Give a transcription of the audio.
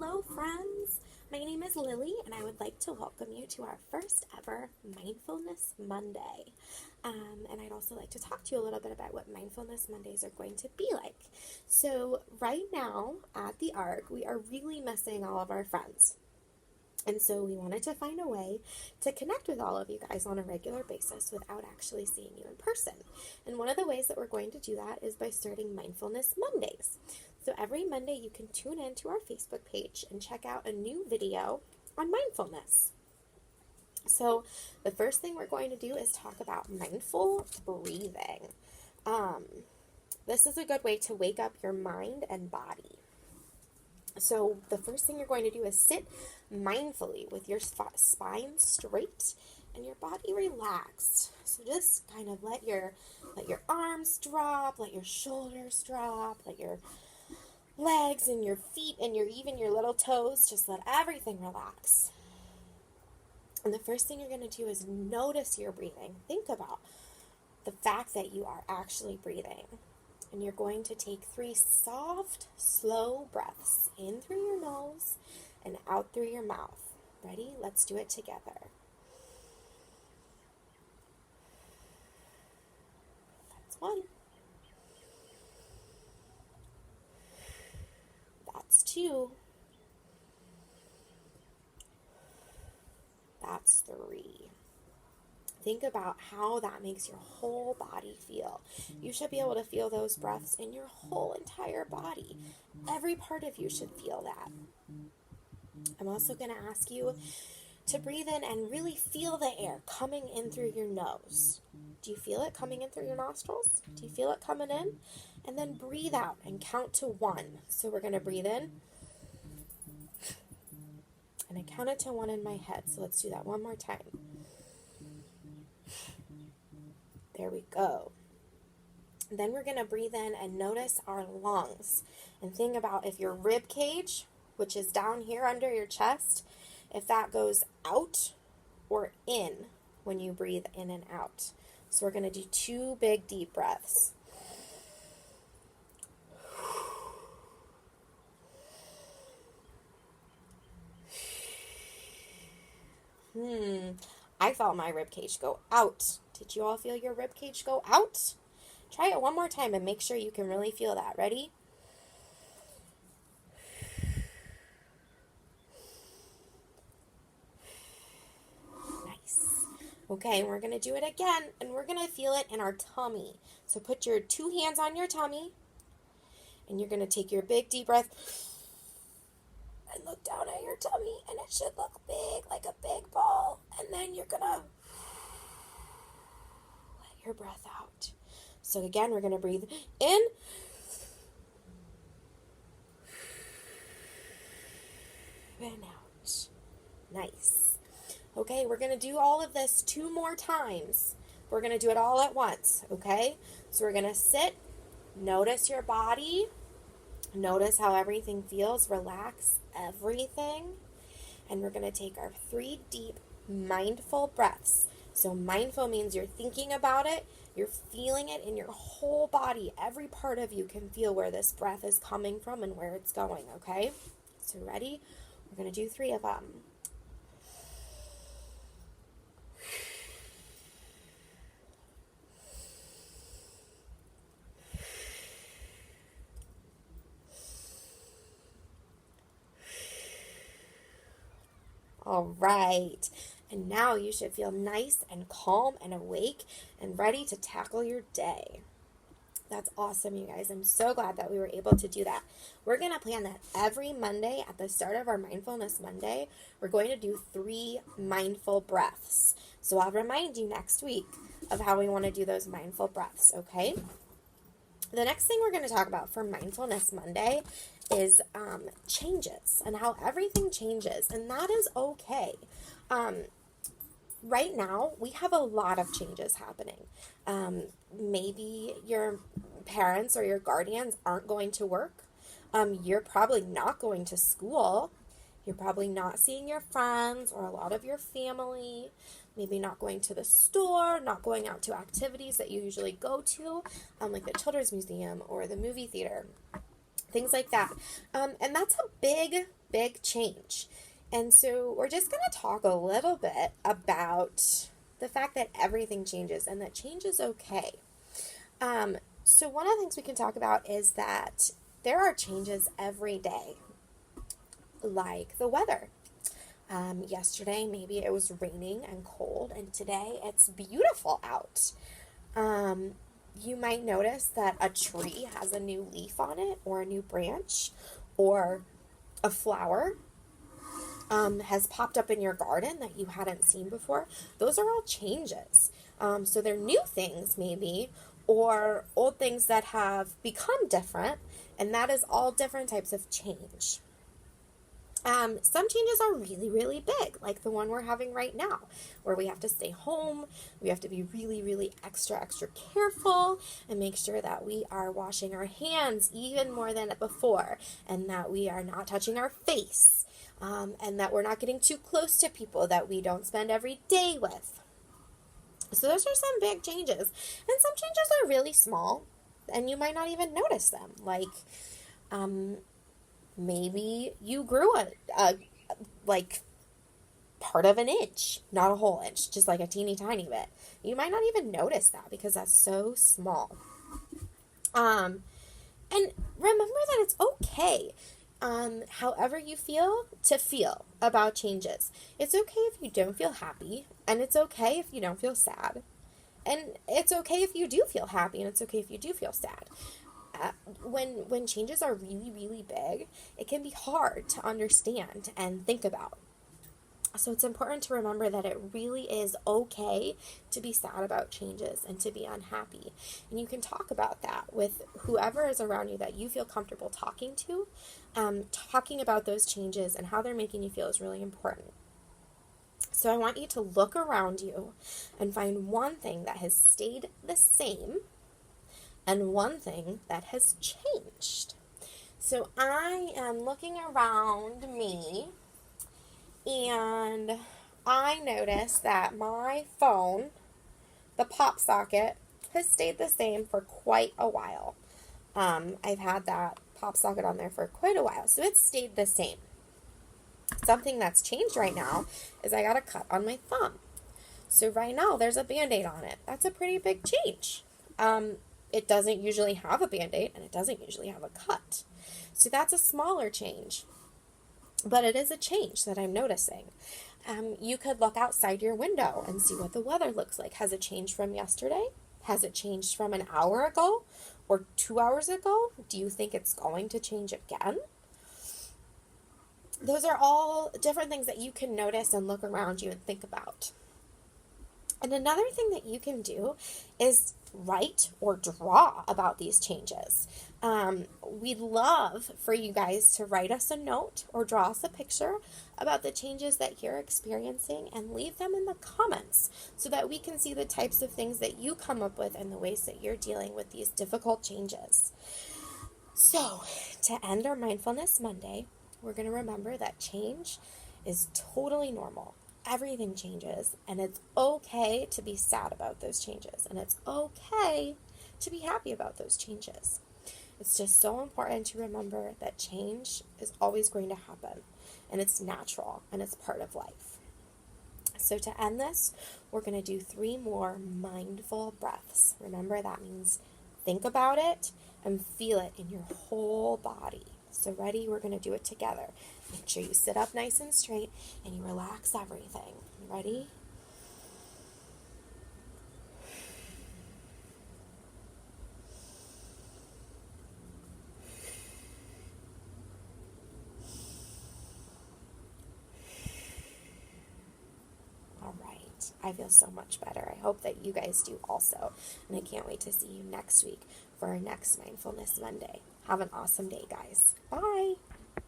Hello friends, my name is Lily and I would like to welcome you to our first ever Mindfulness Monday. And I'd also like to talk to you a little bit about what Mindfulness Mondays are going to be like. So right now at the ARC, we are really missing all of our friends. And so we wanted to find a way to connect with all of you guys on a regular basis without actually seeing you in person. And one of the ways that we're going to do that is by starting Mindfulness Mondays. So every Monday you can tune in to our Facebook page and check out a new video on mindfulness. So the first thing we're going to do is talk about mindful breathing. This is a good way to wake up your mind and body. So the first thing you're going to do is sit mindfully with your spine straight and your body relaxed. So just kind of let your arms drop, let your shoulders drop, let your legs and your feet and even your little toes, just let everything relax. And the first thing you're going to do is notice your breathing. Think about the fact that you are actually breathing. And you're going to take 3 soft, slow breaths in through your nose and out through your mouth. Ready? Let's do it together. That's 1. That's 2. That's 3. Think about how that makes your whole body feel. You should be able to feel those breaths in your whole entire body. Every part of you should feel that. I'm also going to ask you to breathe in and really feel the air coming in through your nose. Do you feel it coming in through your nostrils? Do you feel it coming in? And then breathe out and count to 1. So we're going to breathe in. And I counted to 1 in my head. So let's do that one more time. There we go. Then we're going to breathe in and notice our lungs. And think about if your rib cage, which is down here under your chest, if that goes out or in when you breathe in and out. So we're going to do 2 big deep breaths. I felt my rib cage go out. Did you all feel your rib cage go out? Try it one more time and make sure you can really feel that. Ready? Nice. Okay, we're going to do it again, and we're going to feel it in our tummy. So put your 2 hands on your tummy, and you're going to take your big deep breath and look down at your tummy, and it should look big, like a big ball. And then you're going to let your breath out. So again, we're going to breathe in. And out. Nice. Okay, we're going to do all of this 2 more times. We're going to do it all at once, okay? So we're going to sit, notice your body, notice how everything feels, relax everything, and we're going to take our 3 deep mindful breaths. So mindful means you're thinking about it, you're feeling it in your whole body. Every part of you can feel where this breath is coming from and where it's going, okay? So ready? We're going to do 3 of them. All right, and now you should feel nice and calm and awake and ready to tackle your day. That's awesome, you guys. I'm so glad that we were able to do that. We're going to plan that every Monday at the start of our Mindfulness Monday. We're going to do 3 mindful breaths. So I'll remind you next week of how we want to do those mindful breaths, okay? The next thing we're going to talk about for Mindfulness Monday is changes and how everything changes, and that is okay. Right now, we have a lot of changes happening. Maybe your parents or your guardians aren't going to work. You're probably not going to school. You're probably not seeing your friends or a lot of your family. Maybe not going to the store, not going out to activities that you usually go to, like the Children's Museum or the movie theater. things like that. And that's a big, big change. And so we're just going to talk a little bit about the fact that everything changes and that change is okay. So one of the things we can talk about is that there are changes every day, like the weather. Yesterday, maybe it was raining and cold, and today it's beautiful out. You might notice that a tree has a new leaf on it, or a new branch, or a flower has popped up in your garden that you hadn't seen before. Those are all changes. So they're new things, maybe, or old things that have become different, and that is all different types of change. Some changes are really, really big, like the one we're having right now, where we have to stay home. We have to be really, really extra careful and make sure that we are washing our hands even more than before, and that we are not touching our face, and that we're not getting too close to people that we don't spend every day with. So those are some big changes, and some changes are really small, and you might not even notice them, like, maybe you grew a part of an inch, not a whole inch, just like a teeny tiny bit. You might not even notice that because that's so small. And remember that it's okay, however you feel, to feel about changes. It's okay if you don't feel happy, and it's okay if you don't feel sad. And it's okay if you do feel happy, and it's okay if you do feel sad. When changes are really, really big, it can be hard to understand and think about. So it's important to remember that it really is okay to be sad about changes and to be unhappy. And you can talk about that with whoever is around you that you feel comfortable talking to. Talking about those changes and how they're making you feel is really important. So I want you to look around you and find one thing that has stayed the same and one thing that has changed. So I am looking around me, and I noticed that my phone, the pop socket, has stayed the same for quite a while. I've had that pop socket on there for quite a while, so it's stayed the same. Something that's changed right now is I got a cut on my thumb. So right now there's a Band-Aid on it. That's a pretty big change. It doesn't usually have a Band-Aid, and it doesn't usually have a cut. So that's a smaller change, but it is a change that I'm noticing. You could look outside your window and see what the weather looks like. Has it changed from yesterday? Has it changed from an hour ago or 2 hours ago? Do you think it's going to change again? Those are all different things that you can notice and look around you and think about. And another thing that you can do is write or draw about these changes. We'd love for you guys to write us a note or draw us a picture about the changes that you're experiencing and leave them in the comments so that we can see the types of things that you come up with and the ways that you're dealing with these difficult changes. So, to end our Mindfulness Monday, we're going to remember that change is totally normal. Everything changes, and it's okay to be sad about those changes, and it's okay to be happy about those changes. It's just so important to remember that change is always going to happen, and it's natural, and it's part of life. So to end this, we're going to do 3 more mindful breaths. Remember, that means think about it and feel it in your whole body. So ready? We're going to do it together. Make sure you sit up nice and straight and you relax everything. Ready? All right. I feel so much better. I hope that you guys do also. And I can't wait to see you next week for our next Mindfulness Monday. Have an awesome day, guys. Bye.